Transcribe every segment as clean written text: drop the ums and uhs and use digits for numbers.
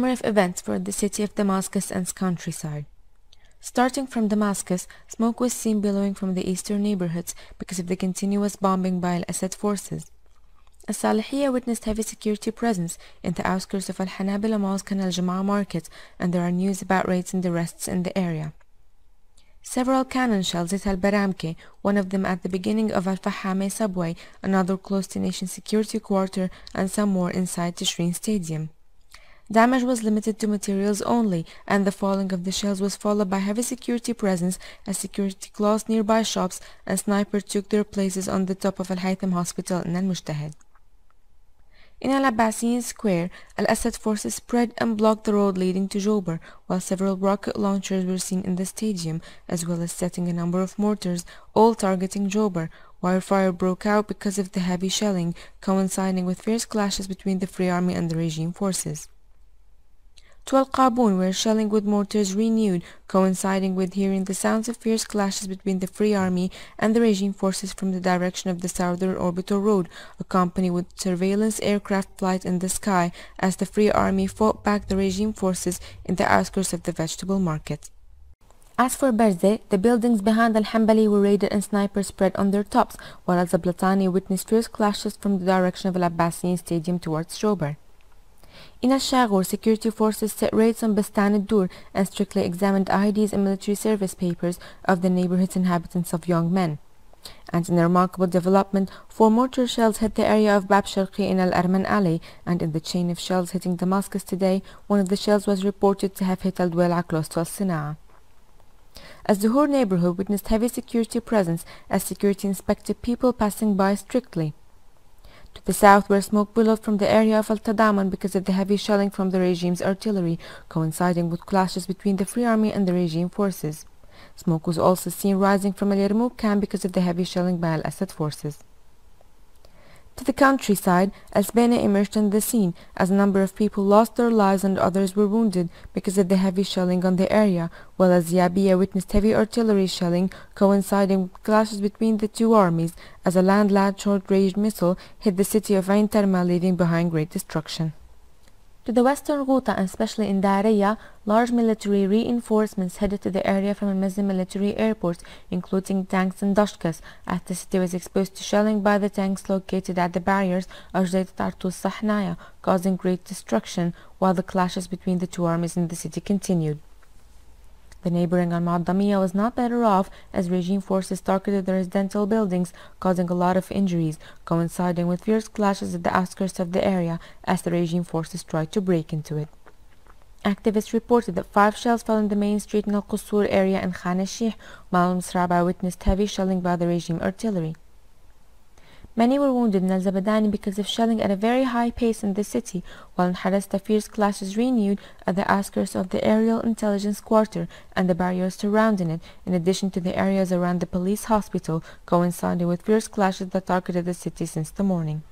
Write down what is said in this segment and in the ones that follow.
summer of events for the city of Damascus and its countryside. Starting from Damascus, smoke was seen billowing from the eastern neighborhoods because of the continuous bombing by Al-Assad forces. Al-Salihiyya witnessed heavy security presence in the outskirts of Al-Hanabila Mosque and Al-Jama'a market, and there are news about raids and arrests in the area. Several cannon shells hit Al-Baramke, one of them at the beginning of Al-Fahame subway, another close to Nation Security Quarter, and some more inside Tishreen Stadium. Damage was limited to materials only, and the falling of the shells was followed by heavy security presence as security closed nearby shops and snipers took their places on the top of Al-Haytham Hospital in Al-Mujtahid. In Al-Abbasiyin Square, Al-Assad forces spread and blocked the road leading to Jober, while several rocket launchers were seen in the stadium, as well as setting a number of mortars, all targeting Jober. Wildfire broke out because of the heavy shelling, coinciding with fierce clashes between the Free Army and the regime forces. To Al-Qaaboon, where shelling with mortars renewed, coinciding with hearing the sounds of fierce clashes between the Free Army and the regime forces from the direction of the Southern Orbital Road, accompanied with surveillance aircraft flight in the sky as the Free Army fought back the regime forces in the outskirts of the vegetable market. As for برزة, the buildings behind Al-Hanbali were raided and snipers spread on their tops, while Al-Zablatani witnessed fierce clashes from the direction of Al-Abbasiyin Stadium towards Jober. In Al-Shaghor, security forces set raids on Bastan al-Dur and strictly examined IDs and military service papers of the neighborhood's inhabitants of young men. And in a remarkable development, 4 mortar shells hit the area of Bab Sharqi in Al-Arman Alley, and in the chain of shells hitting Damascus today, one of the shells was reported to have hit Al-Dwala close to Al-صناعة. الزهور neighborhood witnessed heavy security presence as security inspected people passing by strictly. To the south, where smoke billowed from the area of Al-Tadaman because of the heavy shelling from the regime's artillery, coinciding with clashes between the Free Army and the regime forces. Smoke was also seen rising from Al-Yarmouk camp because of the heavy shelling by Al-Assad forces. To the countryside, Al-Sbena emerged on the scene as a number of people lost their lives and others were wounded because of the heavy shelling on the area, while Al-Ziyabiya witnessed heavy artillery shelling coinciding with clashes between the two armies as a land-launched short-range missile hit the city of Ain Tarma, leaving behind great destruction. To the western Ghouta, and especially in Daraya, large military reinforcements headed to the area from Al-Mazin military airport, including tanks and dashkas, as the city was exposed to shelling by the tanks located at the barriers of Jayt Tartus Sahnaya, causing great destruction, while the clashes between the two armies in the city continued. The neighboring Al-Mu'addamiyya was not better off as regime forces targeted the residential buildings, causing a lot of injuries, coinciding with fierce clashes at the outskirts of the area as the regime forces tried to break into it. Activists reported that 5 shells fell in the main street in Al-Qusur area in Khan al-Sheikh, while Al-Musraba witnessed heavy shelling by the regime artillery. Many were wounded in Al-Zabadani because of shelling at a very high pace in the city, while in Harasta fierce clashes renewed at the outskirts of the Aerial Intelligence Quarter and the barriers surrounding it, in addition to the areas around the police hospital, coinciding with fierce clashes that targeted the city since the morning.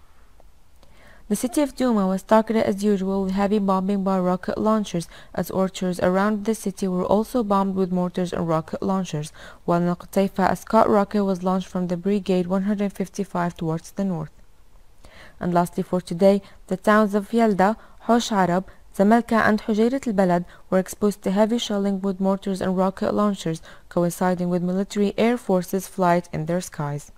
The city of Douma was targeted as usual with heavy bombing by rocket launchers, as orchards around the city were also bombed with mortars and rocket launchers, while in Al-Qutayfa a Scott rocket was launched from the Brigade 155 towards the north. And lastly for today, the towns of Yalda, Hosh Arab, Zamalka and Hujayrat al-Balad were exposed to heavy shelling with mortars and rocket launchers, coinciding with military air forces flight in their skies.